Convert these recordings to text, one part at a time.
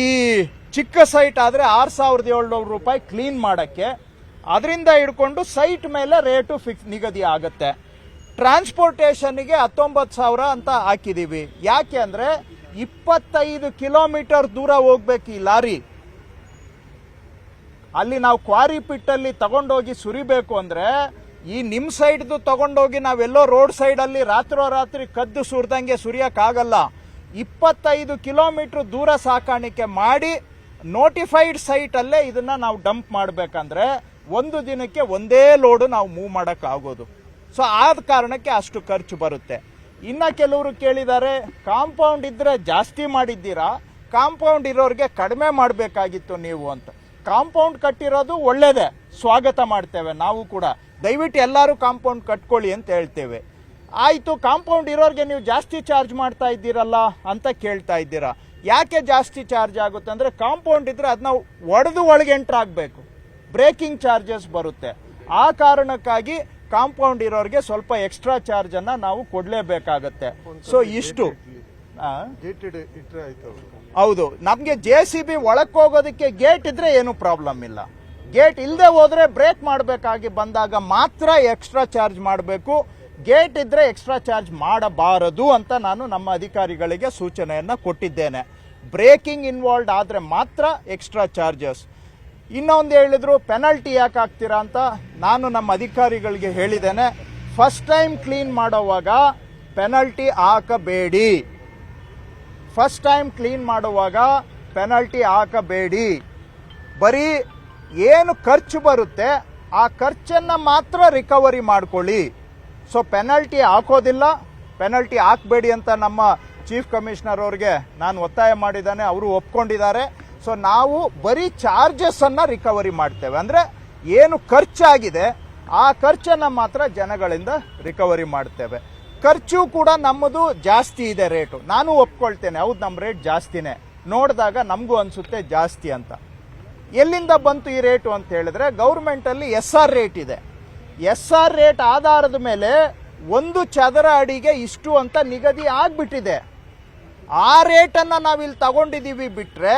ಈ ಚಿಕ್ಕ ಸೈಟ್ ಆದರೆ 6,700 ರೂಪಾಯಿ ಕ್ಲೀನ್ ಮಾಡೋಕ್ಕೆ, ಅದರಿಂದ ಹಿಡ್ಕೊಂಡು ಸೈಟ್ ಮೇಲೆ ರೇಟು ನಿಗದಿ ಆಗುತ್ತೆ. ಟ್ರಾನ್ಸ್ಪೋರ್ಟೇಷನ್ಗೆ 19,000 ಅಂತ ಹಾಕಿದ್ದೀವಿ. ಯಾಕೆ ಅಂದರೆ 25 ಕಿಲೋಮೀಟರ್ ದೂರ ಹೋಗ್ಬೇಕು ಈ ಲಾರಿ. ಅಲ್ಲಿ ನಾವು ಕ್ವಾರಿ ಪಿಟ್ಟಲ್ಲಿ ತಗೊಂಡೋಗಿ ಸುರಿಬೇಕು ಅಂದರೆ ಈ ನಿಮ್ಮ ಸೈಡ್ದು ತಗೊಂಡೋಗಿ ನಾವೆಲ್ಲೋ ರೋಡ್ ಸೈಡಲ್ಲಿ ರಾತ್ರೋರಾತ್ರಿ ಕದ್ದು ಸುರಿದಂಗೆ ಸುರಿಯೋಕ್ಕಾಗಲ್ಲ. 25 ಕಿಲೋಮೀಟರ್ ದೂರ ಸಾಕಾಣಿಕೆ ಮಾಡಿ ನೋಟಿಫೈಡ್ ಸೈಟಲ್ಲೇ ಇದನ್ನು ನಾವು ಡಂಪ್ ಮಾಡಬೇಕಂದ್ರೆ ಒಂದು ದಿನಕ್ಕೆ ಒಂದೇ ಲೋಡು ನಾವು ಮೂವ್ ಮಾಡೋಕ್ಕಾಗೋದು. ಸೊ ಆದ ಕಾರಣಕ್ಕೆ ಅಷ್ಟು ಖರ್ಚು ಬರುತ್ತೆ. ಇನ್ನು ಕೆಲವರು ಕೇಳಿದ್ದಾರೆ, ಕಾಂಪೌಂಡ್ ಇದ್ದರೆ ಜಾಸ್ತಿ ಮಾಡಿದ್ದೀರಾ, ಕಾಂಪೌಂಡ್ ಇರೋರಿಗೆ ಕಡಿಮೆ ಮಾಡಬೇಕಾಗಿತ್ತು ನೀವು ಅಂತ. ಕಾಂಪೌಂಡ್ ಕಟ್ಟಿರೋದು ಒಳ್ಳೇದೇ, ಸ್ವಾಗತ ಮಾಡ್ತೇವೆ ನಾವು ಕೂಡ. ದಯವಿಟ್ಟು ಎಲ್ಲರೂ ಕಾಂಪೌಂಡ್ ಕಟ್ಕೊಳ್ಳಿ ಅಂತ ಹೇಳ್ತೇವೆ. ಆಯಿತು, ಕಾಂಪೌಂಡ್ ಇರೋರಿಗೆ ನೀವು ಜಾಸ್ತಿ ಚಾರ್ಜ್ ಮಾಡ್ತಾ ಇದ್ದೀರಲ್ಲ ಅಂತ ಕೇಳ್ತಾ ಇದ್ದೀರಾ. ಯಾಕೆ ಜಾಸ್ತಿ ಚಾರ್ಜ್ ಆಗುತ್ತೆ ಅಂದರೆ, ಕಾಂಪೌಂಡ್ ಇದ್ರೆ ಅದನ್ನ ಒಡೆದು ಒಳಗೆ ಎಂಟ್ರ್ ಆಗಬೇಕು, ಬ್ರೇಕಿಂಗ್ ಚಾರ್ಜಸ್ ಬರುತ್ತೆ. ಆ ಕಾರಣಕ್ಕಾಗಿ ಕಾಂಪೌಂಡ್ ಇರೋರಿಗೆ ಸ್ವಲ್ಪ ಎಕ್ಸ್ಟ್ರಾ ಚಾರ್ಜನ್ನು ನಾವು ಕೊಡಲೇಬೇಕಾಗತ್ತೆ. ಸೊ ಇಷ್ಟು ಹೌದು. ನಮಗೆ JCB ಒಳಕ್ಕೆ ಹೋಗೋದಕ್ಕೆ ಗೇಟ್ ಇದ್ರೆ ಏನು ಪ್ರಾಬ್ಲಮ್ ಇಲ್ಲ. ಗೇಟ್ ಇಲ್ಲದೆ ಹೋದ್ರೆ ಬ್ರೇಕ್ ಮಾಡಬೇಕಾಗಿ ಬಂದಾಗ ಮಾತ್ರ ಎಕ್ಸ್ಟ್ರಾ ಚಾರ್ಜ್ ಮಾಡಬೇಕು. ಗೇಟ್ ಇದ್ರೆ ಎಕ್ಸ್ಟ್ರಾ ಚಾರ್ಜ್ ಮಾಡಬಾರದು ಅಂತ ನಾನು ನಮ್ಮ ಅಧಿಕಾರಿಗಳಿಗೆ ಸೂಚನೆಯನ್ನು ಕೊಟ್ಟಿದ್ದೇನೆ. ಬ್ರೇಕಿಂಗ್ ಇನ್ವಾಲ್ವ್ ಆದರೆ ಮಾತ್ರ ಎಕ್ಸ್ಟ್ರಾ ಚಾರ್ಜಸ್. ಇನ್ನೊಂದು ಹೇಳಿದ್ರು, ಪೆನಲ್ಟಿ ಯಾಕೆ ಹಾಕ್ತೀರಾ ಅಂತ. ನಾನು ನಮ್ಮ ಅಧಿಕಾರಿಗಳಿಗೆ ಹೇಳಿದ್ದೇನೆ, ಫಸ್ಟ್ ಟೈಮ್ ಕ್ಲೀನ್ ಮಾಡೋವಾಗ ಪೆನಲ್ಟಿ ಹಾಕಬೇಡಿ. ಫಸ್ಟ್ ಟೈಮ್ ಕ್ಲೀನ್ ಮಾಡುವಾಗ ಪೆನಲ್ಟಿ ಹಾಕಬೇಡಿ. ಬರೀ ಏನು ಖರ್ಚು ಬರುತ್ತೆ ಆ ಖರ್ಚನ್ನು ಮಾತ್ರ ರಿಕವರಿ ಮಾಡ್ಕೊಳ್ಳಿ. ಸೊ ಪೆನಲ್ಟಿ ಹಾಕೋದಿಲ್ಲ, ಪೆನಲ್ಟಿ ಹಾಕಬೇಡಿ ಅಂತ ನಮ್ಮ ಚೀಫ್ ಕಮಿಷನರ್ ಅವ್ರಿಗೆ ನಾನು ಒತ್ತಾಯ ಮಾಡಿದ್ದಾನೆ, ಅವರು ಒಪ್ಕೊಂಡಿದ್ದಾರೆ. ಸೊ ನಾವು ಬರೀ ಚಾರ್ಜಸ್ಸನ್ನು ರಿಕವರಿ ಮಾಡ್ತೇವೆ. ಅಂದರೆ ಏನು ಖರ್ಚಾಗಿದೆ ಆ ಖರ್ಚನ್ನು ಮಾತ್ರ ಜನಗಳಿಂದ ರಿಕವರಿ ಮಾಡ್ತೇವೆ. ಖರ್ಚು ಕೂಡ ನಮ್ಮದು ಜಾಸ್ತಿ ಇದೆ ರೇಟು, ನಾನು ಒಪ್ಕೊಳ್ತೇನೆ. ಹೌದು, ನಮ್ಮ ರೇಟ್ ಜಾಸ್ತಿನೇ. ನೋಡಿದಾಗ ನಮಗೂ ಅನಿಸುತ್ತೆ ಜಾಸ್ತಿ ಅಂತ. ಎಲ್ಲಿಂದ ಬಂತು ಈ ರೇಟು ಅಂತ ಹೇಳಿದ್ರೆ, ಗೌರ್ಮೆಂಟಲ್ಲಿ SR ರೇಟ್ ಇದೆ. SR ರೇಟ್ ಆಧಾರದ ಮೇಲೆ 1 ಚದರ ಅಡಿಗೆ ಇಷ್ಟು ಅಂತ ನಿಗದಿ ಆಗಿಬಿಟ್ಟಿದೆ. ಆ ರೇಟನ್ನು ನಾವಿಲ್ಲಿ ತಗೊಂಡಿದ್ದೀವಿ ಬಿಟ್ಟರೆ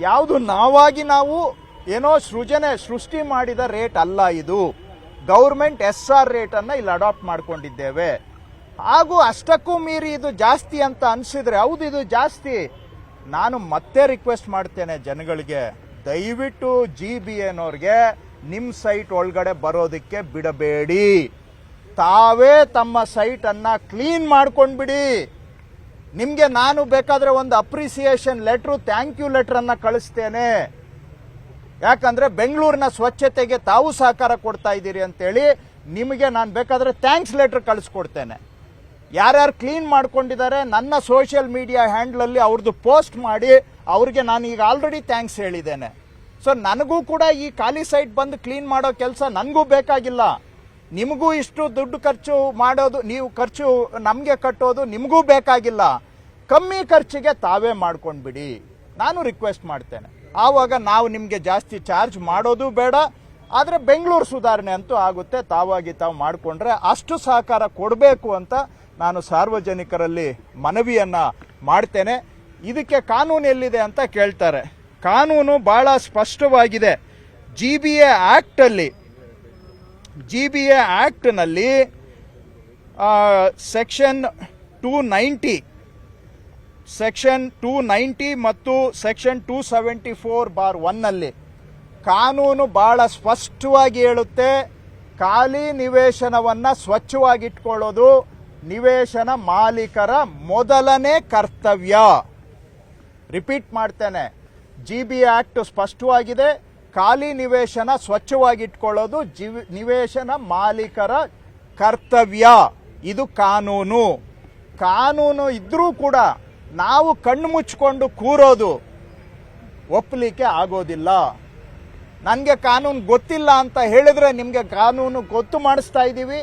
ಯಾವುದು ನಾವು ಏನೋ ಸೃಷ್ಟಿ ಮಾಡಿದ ರೇಟ್ ಅಲ್ಲ ಇದು. ಗೌರ್ಮೆಂಟ್ SR ರೇಟನ್ನು ಇಲ್ಲಿ ಅಡಾಪ್ಟ್ ಮಾಡ್ಕೊಂಡಿದ್ದೇವೆ. ಹಾಗೂ ಅಷ್ಟಕ್ಕೂ ಮೀರಿ ಇದು ಜಾಸ್ತಿ ಅಂತ ಅನಿಸಿದ್ರೆ, ಹೌದು ಇದು ಜಾಸ್ತಿ. ನಾನು ಮತ್ತೆ ರಿಕ್ವೆಸ್ಟ್ ಮಾಡ್ತೇನೆ ಜನಗಳಿಗೆ, ದಯವಿಟ್ಟು GBAನವ್ರಿಗೆ ನಿಮ್ಮ ಸೈಟ್ ಒಳಗಡೆ ಬರೋದಕ್ಕೆ ಬಿಡಬೇಡಿ. ತಾವೇ ತಮ್ಮ ಸೈಟನ್ನು ಕ್ಲೀನ್ ಮಾಡ್ಕೊಂಡ್ಬಿಡಿ. ನಿಮಗೆ ನಾನು ಬೇಕಾದರೆ ಒಂದು ಅಪ್ರಿಸಿಯೇಷನ್ ಲೆಟ್ರು, ಥ್ಯಾಂಕ್ ಯು ಲೆಟ್ರನ್ನು ಕಳಿಸ್ತೇನೆ. ಯಾಕಂದರೆ ಬೆಂಗಳೂರಿನ ಸ್ವಚ್ಛತೆಗೆ ತಾವು ಸಹಕಾರ ಕೊಡ್ತಾ ಇದ್ದೀರಿ ಅಂತೇಳಿ ನಿಮಗೆ ನಾನು ಬೇಕಾದರೆ ಥ್ಯಾಂಕ್ಸ್ ಲೆಟ್ರ್ ಕಳಿಸ್ಕೊಡ್ತೇನೆ. ಯಾರ್ಯಾರು ಕ್ಲೀನ್ ಮಾಡ್ಕೊಂಡಿದ್ದಾರೆ ನನ್ನ ಸೋಷಿಯಲ್ ಮೀಡಿಯಾ ಹ್ಯಾಂಡ್ಲಲ್ಲಿ ಅವ್ರದ್ದು ಪೋಸ್ಟ್ ಮಾಡಿ ಅವ್ರಿಗೆ ನಾನು ಈಗ ಆಲ್ರೆಡಿ ಥ್ಯಾಂಕ್ಸ್ ಹೇಳಿದ್ದೇನೆ. ಸೊ ನನಗೂ ಕೂಡ ಈ ಖಾಲಿ ಸೈಟ್ ಬಂದು ಕ್ಲೀನ್ ಮಾಡೋ ಕೆಲಸ ನನಗೂ ಬೇಕಾಗಿಲ್ಲ. ನಿಮಗೂ ಇಷ್ಟು ದುಡ್ಡು ಖರ್ಚು ಮಾಡೋದು, ನೀವು ಖರ್ಚು ನಮಗೆ ಕಟ್ಟೋದು ನಿಮಗೂ ಬೇಕಾಗಿಲ್ಲ. ಕಮ್ಮಿ ಖರ್ಚಿಗೆ ತಾವೇ ಮಾಡ್ಕೊಂಡ್ಬಿಡಿ, ನಾನು ರಿಕ್ವೆಸ್ಟ್ ಮಾಡ್ತೇನೆ. ಆವಾಗ ನಾವು ನಿಮಗೆ ಜಾಸ್ತಿ ಚಾರ್ಜ್ ಮಾಡೋದು ಬೇಡ. ಆದರೆ ಬೆಂಗಳೂರು ಸುಧಾರಣೆ ಅಂತೂ ಆಗುತ್ತೆ. ತಾವಾಗಿ ತಾವು ಮಾಡಿಕೊಂಡ್ರೆ ಅಷ್ಟು ಸಹಕಾರ ಕೊಡಬೇಕು ಅಂತ ನಾನು ಸಾರ್ವಜನಿಕರಲ್ಲಿ ಮನವಿಯನ್ನು ಮಾಡ್ತೇನೆ. ಇದಕ್ಕೆ ಕಾನೂನು ಎಲ್ಲಿದೆ ಅಂತ ಕೇಳ್ತಾರೆ. ಕಾನೂನು ಬಹಳ ಸ್ಪಷ್ಟವಾಗಿದೆ. GBA ಆ್ಯಕ್ಟ್ನಲ್ಲಿ ಸೆಕ್ಷನ್ 290 ಮತ್ತು ಸೆಕ್ಷನ್ 274(1) ಕಾನೂನು ಬಹಳ ಸ್ಪಷ್ಟವಾಗಿ ಹೇಳುತ್ತೆ, ಖಾಲಿ ನಿವೇಶನವನ್ನು ಸ್ವಚ್ಛವಾಗಿಟ್ಕೊಳ್ಳೋದು ನಿವೇಶನ ಮಾಲೀಕರ ಮೊದಲನೇ ಕರ್ತವ್ಯ. ರಿಪೀಟ್ ಮಾಡ್ತೇನೆ, GBA ಆಕ್ಟ್ ಸ್ಪಷ್ಟವಾಗಿದೆ, ಖಾಲಿ ನಿವೇಶನ ಸ್ವಚ್ಛವಾಗಿಟ್ಕೊಳ್ಳೋದು ನಿವೇಶನ ಮಾಲೀಕರ ಕರ್ತವ್ಯ. ಇದು ಕಾನೂನು. ಕಾನೂನು ಇದ್ರೂ ಕೂಡ ನಾವು ಕಣ್ಣು ಮುಚ್ಚಿಕೊಂಡು ಕೂರೋದು ಒಪ್ಪಲಿಕ್ಕೆ ಆಗೋದಿಲ್ಲ. ನನಗೆ ಕಾನೂನು ಗೊತ್ತಿಲ್ಲ ಅಂತ ಹೇಳಿದ್ರೆ ನಿಮಗೆ ಕಾನೂನು ಗೊತ್ತು ಮಾಡಿಸ್ತಾ ಇದ್ದೀವಿ.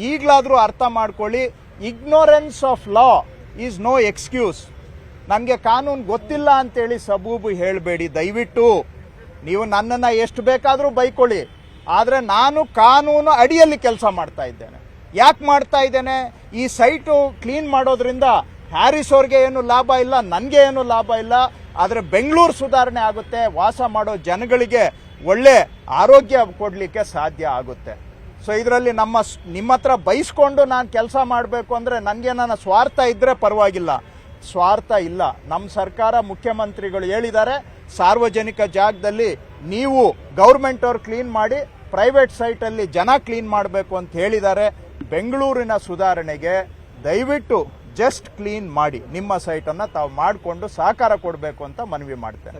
ಈಗಲಾದರೂ ಅರ್ಥ ಮಾಡ್ಕೊಳ್ಳಿ, ignorance of law is no excuse. ನನಗೆ ಕಾನೂನು ಗೊತ್ತಿಲ್ಲ ಅಂತೇಳಿ ಸಬೂಬು ಹೇಳಬೇಡಿ ದಯವಿಟ್ಟು. ನೀವು ನನ್ನನ್ನು ಎಷ್ಟು ಬೇಕಾದರೂ ಬೈಕೊಳ್ಳಿ, ಆದರೆ ನಾನು ಕಾನೂನು ಅಡಿಯಲ್ಲಿ ಕೆಲಸ ಮಾಡ್ತಾ ಇದ್ದೇನೆ. ಯಾಕೆ ಮಾಡ್ತಾ ಇದ್ದೇನೆ? ಈ ಸೈಟು ಕ್ಲೀನ್ ಮಾಡೋದ್ರಿಂದ ಹ್ಯಾರಿಸ್ ಅವ್ರಿಗೆ ಏನು ಲಾಭ ಇಲ್ಲ, ನನಗೆ ಏನು ಲಾಭ ಇಲ್ಲ. ಆದರೆ ಬೆಂಗಳೂರು ಸುಧಾರಣೆ ಆಗುತ್ತೆ, ವಾಸ ಮಾಡೋ ಜನಗಳಿಗೆ ಒಳ್ಳೆ ಆರೋಗ್ಯ ಕೊಡಲಿಕ್ಕೆ ಸಾಧ್ಯ ಆಗುತ್ತೆ. ಸೊ ಇದರಲ್ಲಿ ನಿಮ್ಮ ಹತ್ರ ಬಯಸ್ಕೊಂಡು ನಾನು ಕೆಲಸ ಮಾಡಬೇಕು ಅಂದರೆ ನನಗೆ ನನ್ನ ಸ್ವಾರ್ಥ ಇದ್ದರೆ ಪರವಾಗಿಲ್ಲ, ಸ್ವಾರ್ಥ ಇಲ್ಲ. ನಮ್ಮ ಸರ್ಕಾರ, ಮುಖ್ಯಮಂತ್ರಿಗಳು ಹೇಳಿದ್ದಾರೆ, ಸಾರ್ವಜನಿಕ ಜಾಗದಲ್ಲಿ ನೀವು ಗೌರ್ಮೆಂಟ್ ಅವ್ರು ಕ್ಲೀನ್ ಮಾಡಿ, ಪ್ರೈವೇಟ್ ಸೈಟಲ್ಲಿ ಜನ ಕ್ಲೀನ್ ಮಾಡಬೇಕು ಅಂತ ಹೇಳಿದ್ದಾರೆ. ಬೆಂಗಳೂರಿನ ಸುಧಾರಣೆಗೆ ದಯವಿಟ್ಟು ಜಸ್ಟ್ ಕ್ಲೀನ್ ಮಾಡಿ, ನಿಮ್ಮ ಸೈಟನ್ನು ತಾವು ಮಾಡಿಕೊಂಡು ಸಹಕಾರ ಕೊಡಬೇಕು ಅಂತ ಮನವಿ ಮಾಡ್ತೇನೆ.